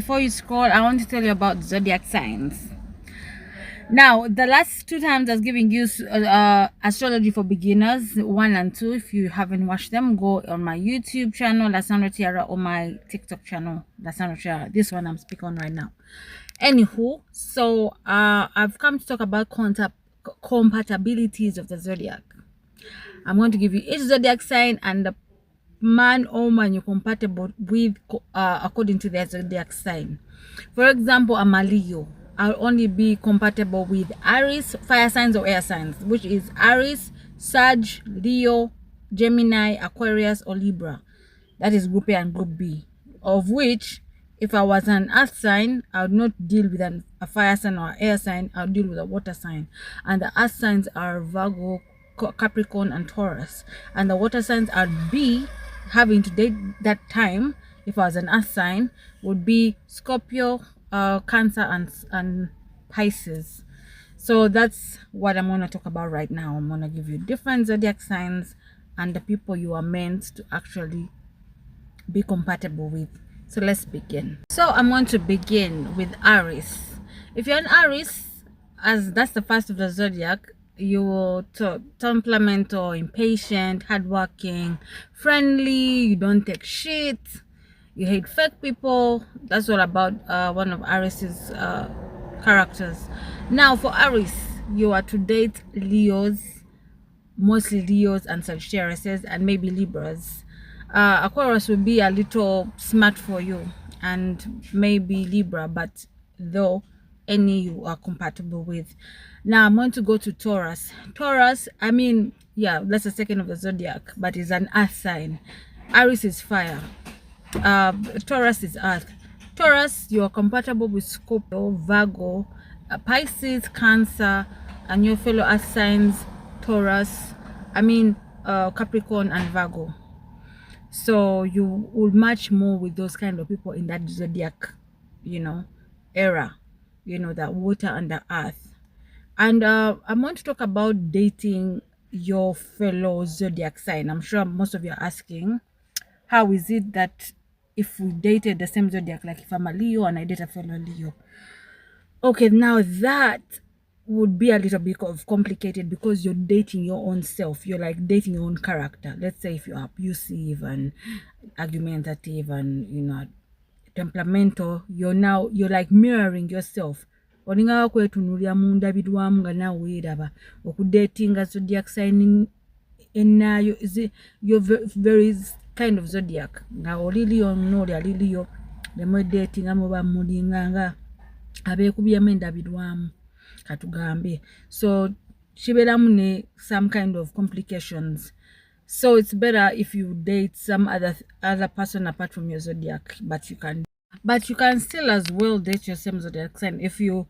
before you scroll, I want to tell you about zodiac signs. Now, the last 2 times I was giving you astrology for beginners 1 and 2. If you haven't watched them, go on my YouTube channel, Lasandra Tiara, or my TikTok channel, Lasandra Tiara. This one I'm speaking on right now. Anywho, so I've come to talk about compatibilities of the zodiac. I'm going to give you each zodiac sign and the man or woman you're compatible with according to their zodiac sign. For example, I'm a Leo. I'll only be compatible with Aries, fire signs or air signs, which is Aries, Sag, Leo, Gemini, Aquarius, or Libra. That is group A and group B, of which if I was an earth sign, I would not deal with a fire sign or air sign. I'll deal with a water sign. And the earth signs are Virgo, Capricorn, and Taurus. And the water signs are B, having to date that time, if I was an earth sign, would be Scorpio, Cancer, and Pisces. So that's what I'm going to talk about right now. I'm going to give you different zodiac signs and the people you are meant to actually be compatible with. So let's begin. So I'm going to begin with Aries. If you're an Aries, as that's the first of the zodiac, you will temperamental, impatient, hardworking, friendly, you don't take shit, you hate fake people. That's all about one of Aries' characters. Now for Aries, you are to date Leos, mostly Leos and Sagittariuses, and maybe Libras. Aquarius will be a little smart for you, and maybe Libra, but though any you are compatible with. Now I'm going to go to Taurus. Taurus, I mean, yeah, that's the second of the zodiac, but it's an earth sign. Aries is fire. Taurus is earth. Taurus, you are compatible with Scorpio, Virgo, Pisces, Cancer, and your fellow earth signs, Taurus, Capricorn and Virgo. So you will match more with those kind of people in that zodiac, era, that water and the earth. And I'm going to talk about dating your fellow zodiac sign. I'm sure most of you are asking, how is it that if we dated the same zodiac, like if I'm a Leo and I date a fellow Leo? Okay, now that would be a little bit of complicated because you're dating your own self. You're like dating your own character. Let's say if you're abusive and argumentative and temperamental, you're like mirroring yourself. Olinga kwetunulia munda bidwamu nga nawe wiraba okudatinga zodiac sign enayo is you're very kind of zodiac nga olili onoli aliliyo nemwe dating amoba mulinganga abekubya menda bidwamu katugambe, so shibelamu ne some kind of complications. So it's better if you date some other person apart from your zodiac, but you can still as well date your same zodiac sign if you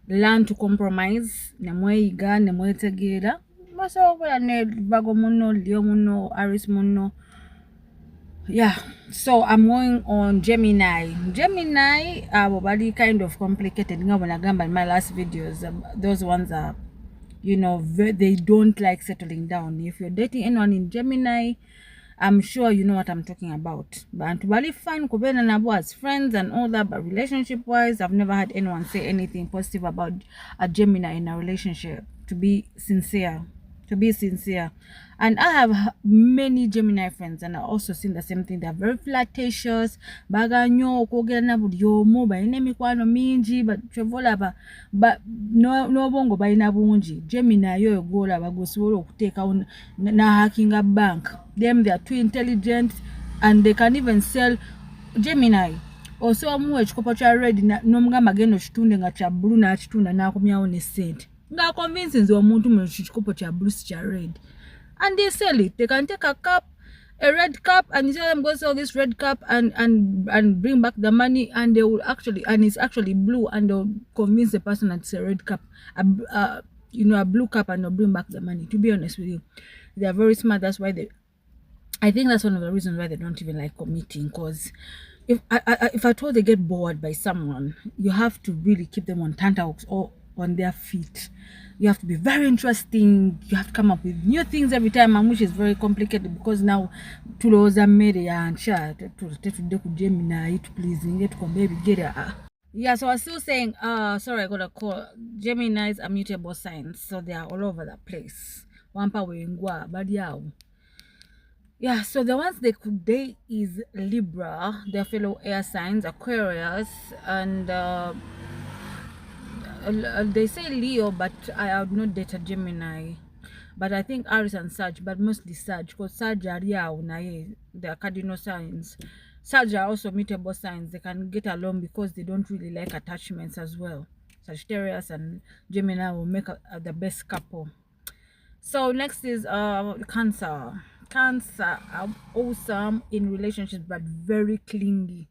learn to compromise. Nemweyiga nemwetegeera basobola ne Virgo muno, Leo muno, Aries muno. Yeah, so I'm going on Gemini. Gemini bali kind of complicated in my last videos. Those ones are, they don't like settling down. If you're dating anyone in Gemini, I'm sure you know what I'm talking about. But to bali fun kubena nabo as friends and all that, but relationship wise, I've never had anyone say anything positive about a Gemini in a relationship. To be sincere, and I have many Gemini friends, and I also seen the same thing. They're very flirtatious, baganyo kogera na buli omu balina emikwano mingi, but no bongo balina bungi. Gemini yo golaba gosobola okuteeka na hacking a bank. Them, they are too intelligent, and they can even sell Gemini. Also amuwa ekikopo kya red n'omugamba genda okitunde nga kya blue n'akitunda n'akomyawo ne sente. Nga convince nze omuntu mu kikopo kya blue kya red, and they sell it. They can take a red cup, and you tell them go sell this red cup and bring back the money, and they will it's actually blue, and they'll convince the person that it's a red cup, a blue cup, and they'll bring back the money. To be honest with you, they are very smart. That's why I think that's one of the reasons why they don't even like committing, because if at all they get bored by someone, you have to really keep them on tenterhooks or on their feet. You have to be very interesting. You have to come up with new things every time, and which is very complicated because now tuloza mmere yancha tetudde ku Gemini to please baby get it. Yeah, so I was still saying, sorry, I got a call. Geminis are mutable signs, so they are all over the place. Wampa wengwa, badiao. Yeah, so the ones they could date is Libra, their fellow air signs, Aquarius, and they say Leo, but I have not dated Gemini. But I think Aries and Sag, but mostly Sag, because Sag are they are cardinal signs. Sag are also mutable signs. They can get along because they don't really like attachments as well. Sagittarius and Gemini will make the best couple. So next is Cancer. Cancer are awesome in relationships but very clingy.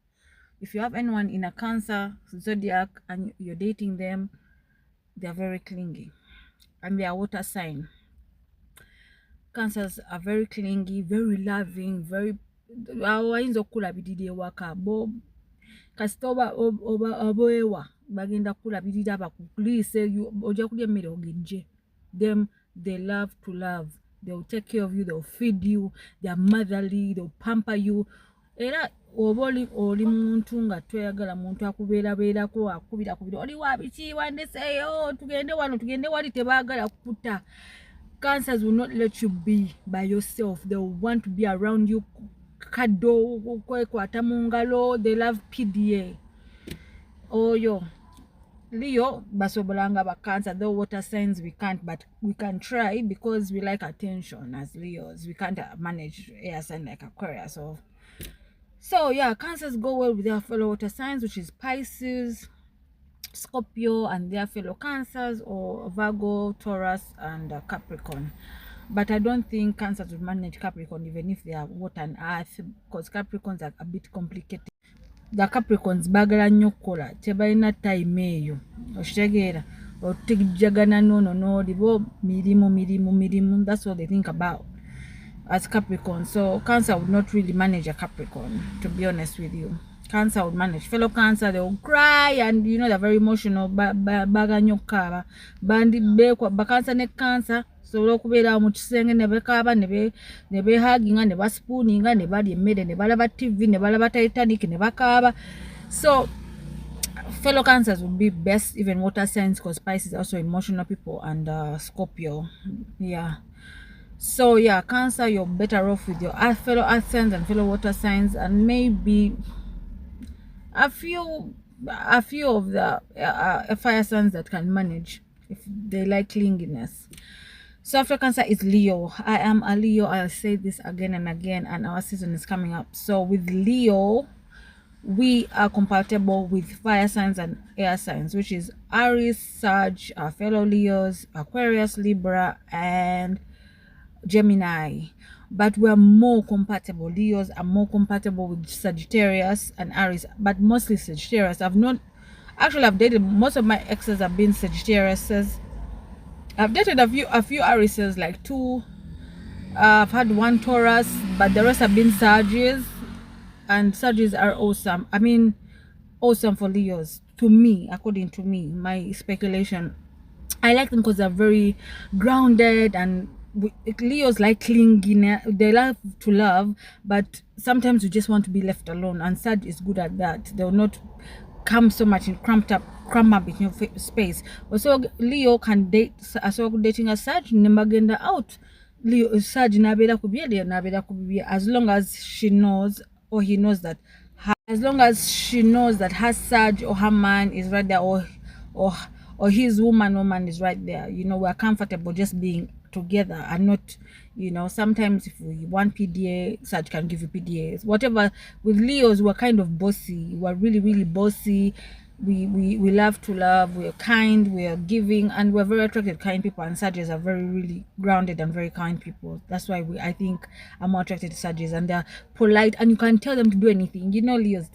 If you have anyone in a Cancer zodiac and you're dating them, they're very clingy, and they are water sign. Cancers are very clingy, very loving, very awayinza okukulabirira ewaka bo kasita oba oboewa bagenda kukulabirira bakuliise ojja kulya emmere ogejje. Them, they love to love. They'll take care of you, they'll feed you, they're motherly, they'll pamper you. Era oba oli muntu nga toyagala muntu akubeerabeerako akubira oli wabiki wandeseeyo tugende wano tugende wali tebaagala kukuta. Cancers will not let you be by yourself. They will want to be around you. Kado, kwekwata mungalo. They love PDA. Oh yo, Leo basobolanga ba Cancer. Though water signs we can't, but we can try because we like attention as Leos. We can't manage air sign like Aquarius. So yeah, Cancers go well with their fellow water signs, which is Pisces, Scorpio, and their fellow Cancers, or Virgo, Taurus, and Capricorn. But I don't think Cancers would manage Capricorn even if they are water and earth, because Capricorns are a bit complicated. The Capricorns bagala nnyo kukola tebalina time eyo okitegeera otijagana no libo mirimu. That's what they think about as Capricorn. So Cancer would not really manage a Capricorn, to be honest with you. Cancer would manage fellow Cancer. They will cry, and you know they're very emotional. Baga nnyo kukaaba bandi bekwa bakansa ne Cancer sobola okubeera mu kisenge ne bekaaba ne behaginga ne baspooninga ne balya emmere ne balaba TV ne balaba Titanic ne bakaaba. So fellow Cancers would be best, even water signs, because Pisces are also emotional people, and Scorpio. Yeah. So yeah, Cancer, you're better off with your fellow earth signs and fellow water signs, and maybe a few of the fire signs that can manage if they like clinginess. So after Cancer is Leo. I am a Leo. I'll say this again and again, and our season is coming up. So with Leo, we are compatible with fire signs and air signs, which is Aries, Sag, our fellow Leos, Aquarius, Libra, and Gemini. But we're more compatible. Leos are more compatible with Sagittarius and Aries, but mostly Sagittarius. I've dated, most of my exes have been Sagittariuses. I've dated a few Arises, like 2. I've had 1 Taurus, but the rest have been Sagittarius, and Sagittarius are awesome. I mean, awesome for Leos, to me, according to me, my speculation. I like them because they're very grounded, and Leos like clinging. They love to love, but sometimes you just want to be left alone, and Sag is good at that. They will not come so much in cramp up in your space. Also, Leo can date, so dating a Sag, nemagenda out. Leo Sag nabera kubye, Leo nabera kubye, as long as she knows, or he knows that, as long as she knows that her Sag or her man is right there, or his woman is right there. You know, we're comfortable just being together, and not, you know, sometimes if we want PDA, Sag can give you PDAs, whatever. With Leos, we're kind of bossy. We're really bossy. We love to love. We're kind, we're giving, and we're very attracted to kind people, and Sagittarius are really grounded and very kind people. That's why I think I'm more attracted to Sagittarius, and they're polite, and you can tell them to do anything. You know, Leos,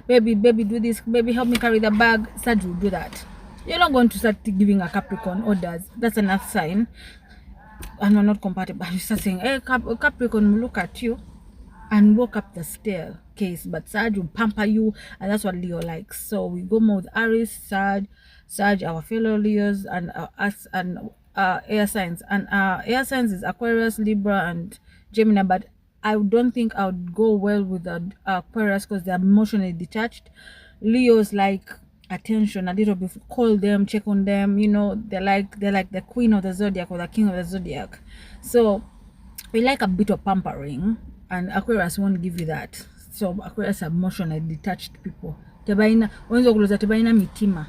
baby do this, baby help me carry the bag. Sag will do that. You're not going to start giving a Capricorn orders. That's an earth sign, and we're not compatible. You start saying, hey, Capricorn, look at you, and walk up the stair case, but Sag will pamper you, and that's what Leo likes. So we go more with Aries, Sag, our fellow Leos, and us, and air signs. And air signs is Aquarius, Libra, and Gemini. But I don't think I would go well with the Aquarius because they're emotionally detached. Leos like attention a little bit, call them, check on them, you know, they're like the queen of the zodiac or the king of the zodiac. So we like a bit of pampering, and Aquarius won't give you that. So Aquarius are emotionally detached people. Tebaina mitima.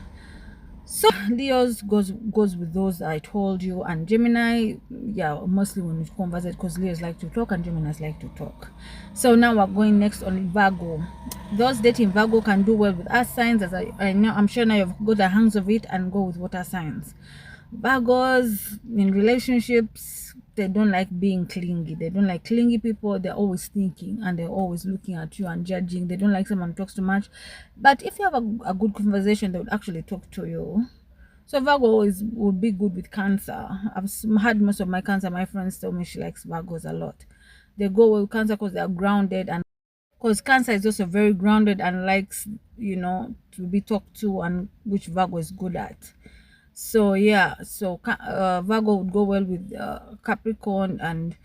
So Leo's goes with those I told you, and Gemini, yeah, mostly when we converse, because Leos like to talk and Geminis like to talk. So now we're going next on Virgo. Those dating Virgo can do well with earth signs, as I know, I'm sure now you've got the hangs of it, and go with water signs. Virgos in relationships, they don't like being clingy. They don't like clingy people. They're always thinking and they're always looking at you and judging. They don't like someone who talks too much. But if you have a good conversation, they would actually talk to you. So Virgo would be good with Cancer. I've had most of my friends tell me she likes Virgos a lot. They go with Cancer because they are grounded, and because Cancer is also very grounded and likes, you know, to be talked to, and which Virgo is good at. So yeah, so Virgo would go well with Capricorn and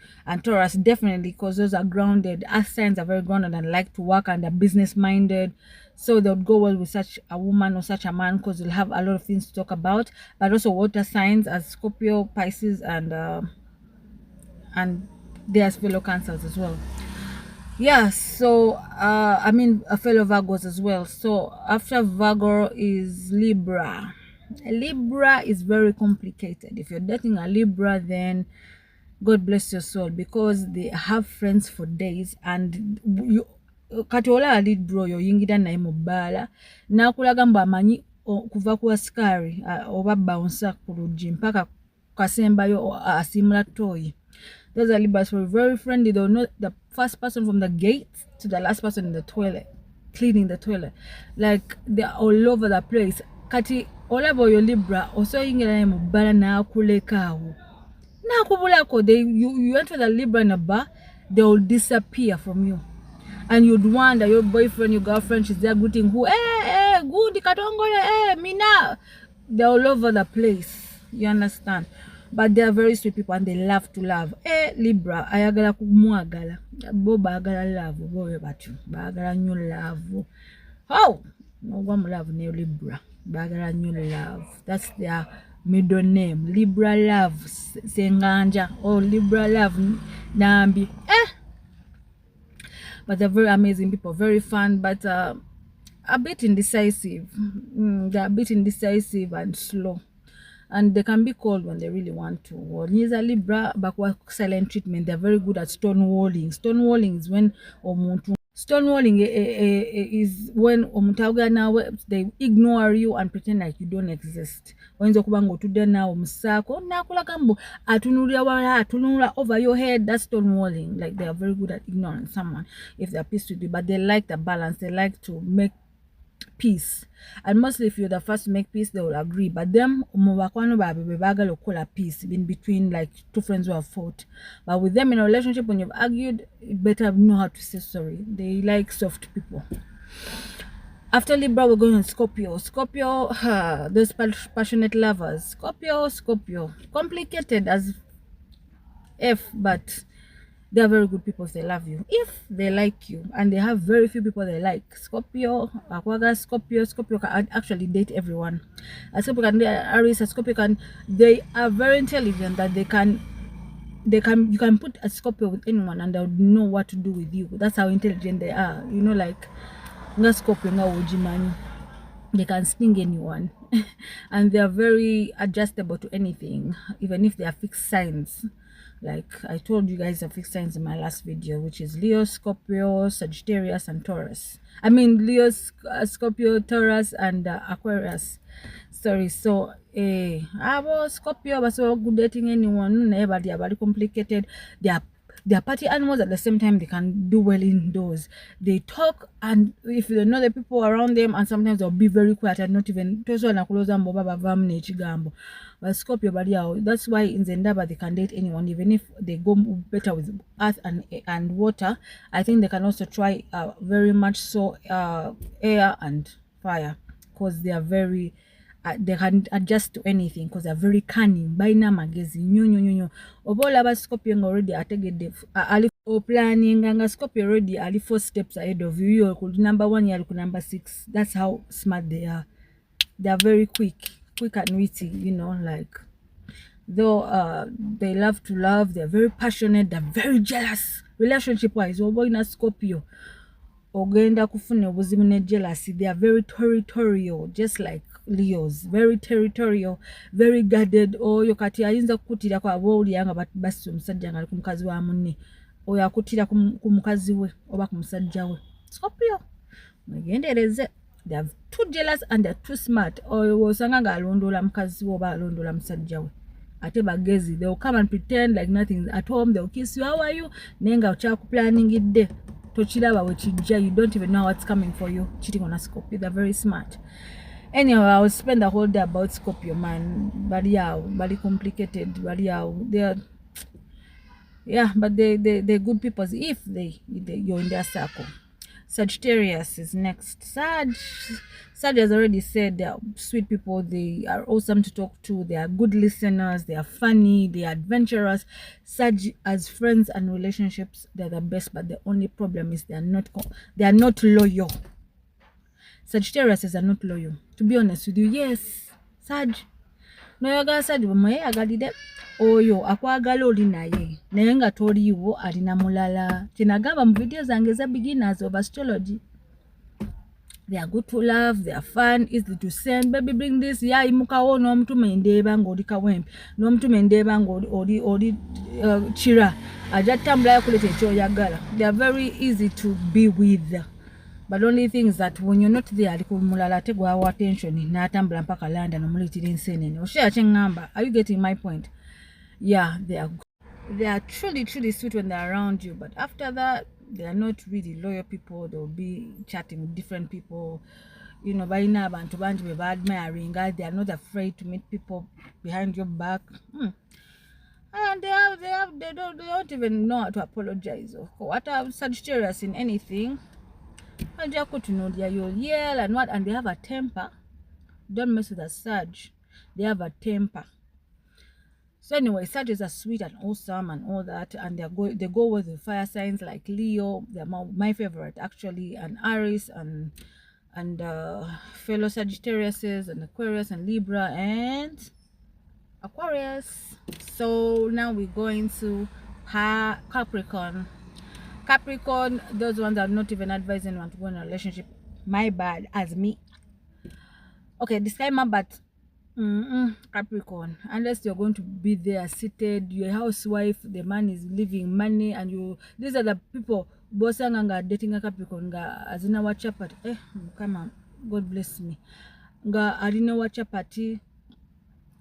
Taurus, definitely, because those are grounded. Earth signs are very grounded and like to work, and they're business minded. So they would go well with such a woman or such a man, because they'll have a lot of things to talk about. But also water signs as Scorpio, Pisces, and there's fellow Cancers as well. Yeah, so I mean a fellow Virgos as well. So after Virgo is Libra. Libra is very complicated. If you're dating a Libra, then God bless your soul, because they have friends for days, and you kati ola lead bro yo yingira naye mu bbaala n'akulaga mbu amanyi kuva ku askari oba bouncer ku luggi mpaka kasembayo asimula toyi. Those are Libras who are very friendly. They'll know the first person from the gate to the last person in the toilet, cleaning the toilet. Like they're all over the place. Kati olabo yo Libra also yingira mu bbaala n'akulekaawo. You enter the Libra in a bar, they will disappear from you, and you'd wonder your boyfriend, your girlfriend, she's there greeting who, good katongole, mina. They're all over the place, you understand? But they are very sweet people, and they love to love. Libra ayagala kumwagala bo bagala love boyo batu bagala nyo love. Oh, no one love ne Libra bagala nyo love. That's their middle name, Libra love Senganja, or Libra love Nambi. But they're very amazing people, very fun, but a bit indecisive. They're a bit indecisive and slow, and they can be cold when they really want to. Or neither Libra backward silent treatment. They're very good at stonewalling. Stonewalling is when Stonewalling is when they ignore you and pretend like you don't exist. Wenzo kubango tude na omusako nakulaga mbu atunulira wala atunula over your head. That's stonewalling. Like they are very good at ignoring someone if they're pissed with you, but they like the balance. They like to make peace, and mostly if you're the first to make peace, they will agree. But them peace in between, like two friends who have fought. But with them in a relationship, when you've argued, you better know how to say sorry. They like soft people. After Libra, we're going on Scorpio. Scorpio, those passionate lovers. Scorpio, complicated as F, but they are very good people if they love you, if they like you, and they have very few people they like. Scorpio can actually date everyone. A Scorpio can date Aries. A Scorpio can, they are very intelligent, that you can put a Scorpio with anyone and they would know what to do with you. That's how intelligent they are, you know, like nga Scorpio nga Ujimani. They can sting anyone. And they are very adjustable to anything, even if they are fixed signs. Like I told you guys, the fixed signs in my last video, which is Leo, Scorpio, Sagittarius, and Taurus. I mean Leo, Scorpio, Taurus, and Aquarius. Sorry. So Scorpio, but so good dating anyone. Never, they are very complicated. They are they are party animals. At the same time, they can do well indoors. They talk, and if they know the people around them, and sometimes they'll be very quiet and not even. But Scorpio, that's why in Zendaba they can date anyone, even if they go better with earth and water. I think they can also try very much so air and fire, because they are very they can adjust to anything because they're very cunning. Baina magezi nyo. Obola ba Scorpio already ategede ali planning nga Scorpio already ali 4 steps ahead of you. You could number 1, you could number 6. That's how smart they are. They are very quick and witty, like though they love to love, they're very passionate, they're very jealous. Relationship wise, obo ina Scorpio ogenda kufuna obuzibu ne jealousy. They are very territorial, just like Leos. Very territorial, very guarded. Oyo kati ayinza kukutira kwa woli yanga basi omusajja nga ali ku mukazi wa munne, oyo akutira ku mukazi we oba ku musajja we. Scorpio mwegendereze. They are too jealous and they are too smart. Oyo osanga nga alondola mukazi we oba alondola musajja we ate bagezi. They will come and pretend like nothing at home. They will kiss you, how are you, nenga ochaku planning it. You don't even know what's coming for you. Cheating on a Scorpio. They're very smart. Anyway, I will spend the whole day about Scorpio, man. But yeah, very complicated. But yeah, but they're good people if you're in their circle. Sagittarius is next. Sag has already said they're sweet people. They are awesome to talk to. They are good listeners. They are funny. They are adventurous. Sag, as friends and relationships, they're the best. But the only problem is they are not loyal. Sagittarius are not loyal. To be honest with you, yes, Sag. No yaga Sag bamaye agalide. Oyo akwagala oli naye naye nga toliiwo alina mulala. Kinagamba mu video zange za beginners of astrology. They are good to love, they are fun, easy to send. Baby bring this, ya imukawo n'omutume ndeeba ng'oli kawempe, n'omutume ndeeba ng'oli chira. Aja tambula yakuleta ekyoyagala. They are very easy to be with. But the only thing is that when you're not there, aliku mulala ate gwawa attention n'atambula mpaka London omulitira ensenene. Oshaya kyengamba. Are you getting my point? Yeah, they are truly sweet when they're around you, but after that they are not really loyal people. They'll be chatting with different people, baina abantu bantu be admiring. They are not afraid to meet people behind your back. And they don't even know how to apologize. What are Sagittarius in anything? And you'll yell and what, and they have a temper. Don't mess with a Sag. They have a temper. So anyway, Sagittarius are sweet and awesome and all that, and they go with the fire signs like Leo. They're my favorite actually, and Aries and fellow Sagittariuses and Aquarius and Libra and Aquarius. So now we're going to Capricorn. Capricorn, those ones are not even advising anyone to go in a relationship. My bad, as me. Okay, disclaimer, but Capricorn, unless you're going to be there seated, you're a housewife, the man is leaving money, and these are the people bosanga dating a Capricorn nga azina wacha party. Come on, God bless me. Nga alino wacha party,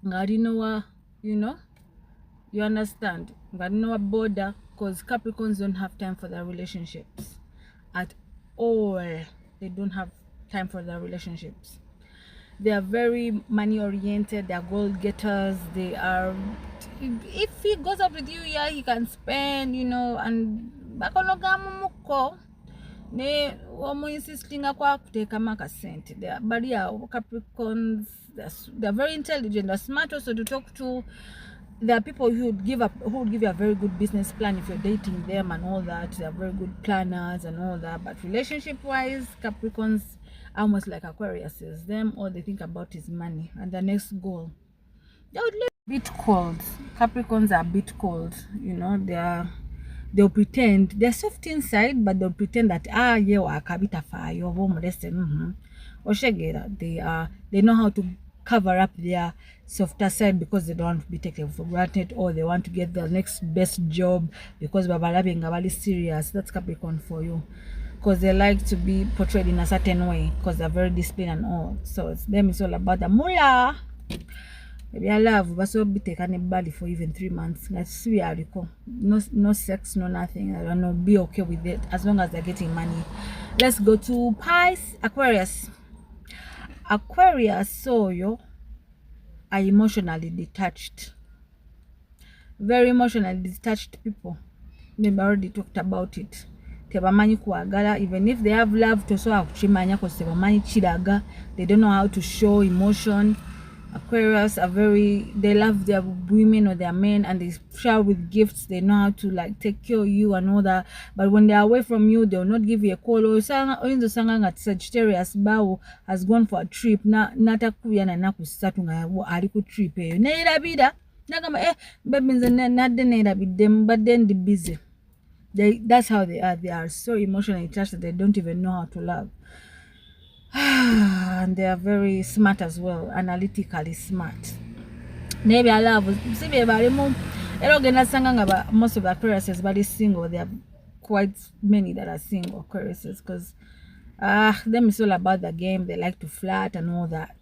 nga alino you understand? Nga alino border, because Capricorns don't have time for their relationships at all. They don't have time for their relationships. They are very money oriented. They are goal getters. They are, if he goes out with you, yeah, he can spend, and bakonogamuko ne omu insisting akwa kuteka maka sent. They are, but yeah, Capricorns, they're very intelligent. They're smart also to talk to. There are people who would give you a very good business plan if you're dating them and all that. They are very good planners and all that. But relationship wise, Capricorns almost like Aquarius is. Them all they think about is money and the next goal. They would live a bit cold. Capricorns are a bit cold. They'll pretend they're soft inside, but they'll pretend that they know how to cover up their softer side because they don't want to be taken for granted, or they want to get the next best job because babalabi serious. That's Capricorn for you, because they like to be portrayed in a certain way because they're very disciplined and all. So it's all about the mullah. Maybe I love but so be taken a body for even 3 months. Let's be no sex, no nothing. I don't know, be okay with it as long as they're getting money. Let's go to Aquarius. Aquarius, so you are emotionally detached. Very emotionally detached people. Maybe already talked about it. Tebamanyi kuagala, even if they have love to so akuchimanya because tebamanyi chidaga, they don't know how to show emotion. Aquarius are they love their women or their men and they shower with gifts. They know how to like take care of you and all that. But when they are away from you, they will not give you a call. Or in the sanga at Sagittarius Bao has gone for a trip. Natakuya na nakusatu nga aliku trip. Neira bida. Nakama baby nade neira bidem, but then they busy. That's how they are. They are so emotionally attached that they don't even know how to love. And they are very smart as well, analytically smart. Maybe I love see me about most of the Aquariuses but is single. There are quite many that are single Aquariuses because them is all about the game. They like to flirt and all that.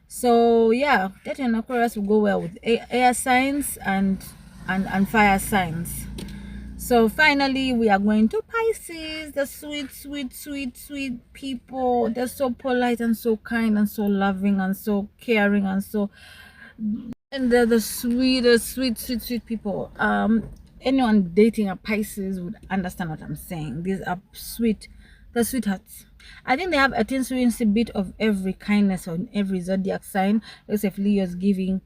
So yeah, dating Aquarius will go well with air signs and fire signs. So finally, we are going to Pisces, the sweet people. They're so polite and so kind and so loving and so caring and they're the sweetest, sweet people. Anyone dating a Pisces would understand what I'm saying. These are the sweethearts. I think they have a teensy bit of every kindness on every zodiac sign. Let's say if Leo's giving,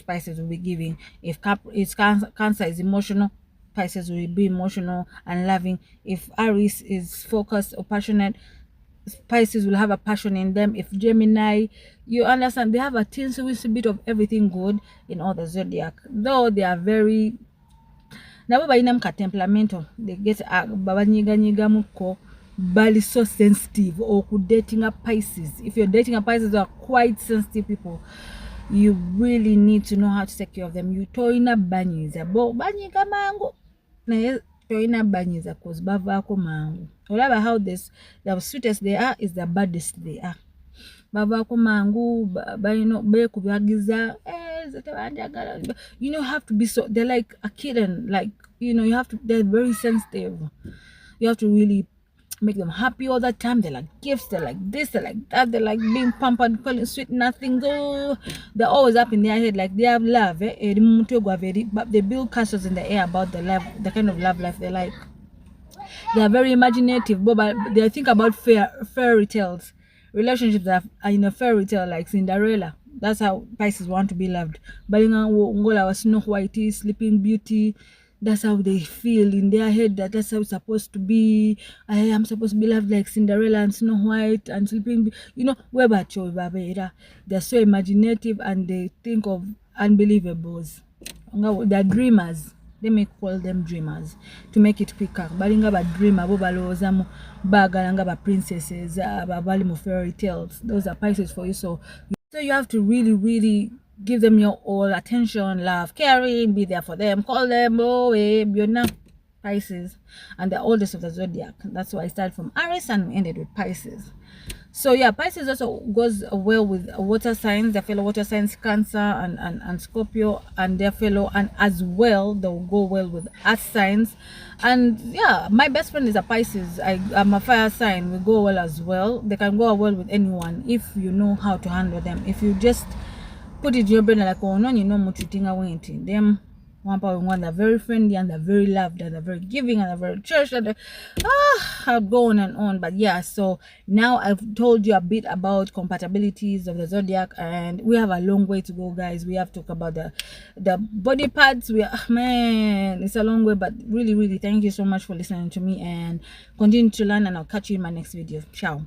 Pisces will be giving. If Cancer is emotional, Pisces will be emotional and loving. If Aries is focused or passionate, Pisces will have a passion in them. If Gemini, you understand, they have a teensy bit of everything good in all the zodiac. Though they are very nabo balina temperamental, they get babanyiganyiga muko bali so sensitive or dating a Pisces. If you're dating a Pisces, they are quite sensitive people. You really need to know how to take care of them. You toina banyiza bo banyiga mangu naye toina banyiza cause bavaako mangu. Olaba how the sweetest they are is the baddest they are. Bavaako mangu bayino bekubagiza you know, have to be so, they're like a kitten, like, you know, they're very sensitive. You have to really make them happy all the time. They like gifts, they like this, they like that, they like being pampered, calling sweet nothing. Oh, they're always up in their head, like they have love. But they build castles in the air about the love, the kind of love life they like. They are very imaginative, but they think about fairy tales, relationships that are in a fairy tale like Cinderella. That's how Pisces want to be loved. Balinga Ngola was Snow White, Sleeping Beauty. That's how they feel in their head, that's how it's supposed to be. I am supposed to be loved like Cinderella and Snow White and Sleeping, you know, they're so imaginative and they think of unbelievables. They're dreamers. They may call them dreamers to make it quicker. Balinga ba dreamer, bo balooza mu bagalanga ba princesses, bali mu fairy tales. Those are Pisces for you. So you have to really give them your all attention, love, caring, be there for them, call them, oh, you're not Pisces, and the oldest of the zodiac. That's why I started from Aries and ended with Pisces. So yeah, Pisces also goes well with water signs, their fellow water signs, Cancer and Scorpio, and their fellow, and as well they'll go well with earth signs. And yeah, my best friend is a Pisces. I'm a fire sign. We go well as well. They can go well with anyone if you know how to handle them. If you just put it in your brain like, oh no, you know what you think I went in them. One, they're very friendly and they're very loved and they're very giving and they're very cherished and I'll go on and on. But yeah, so now I've told you a bit about compatibilities of the zodiac and we have a long way to go, guys. We have to talk about the body parts. Man, it's a long way, but really thank you so much for listening to me and continue to learn, and I'll catch you in my next video. Ciao.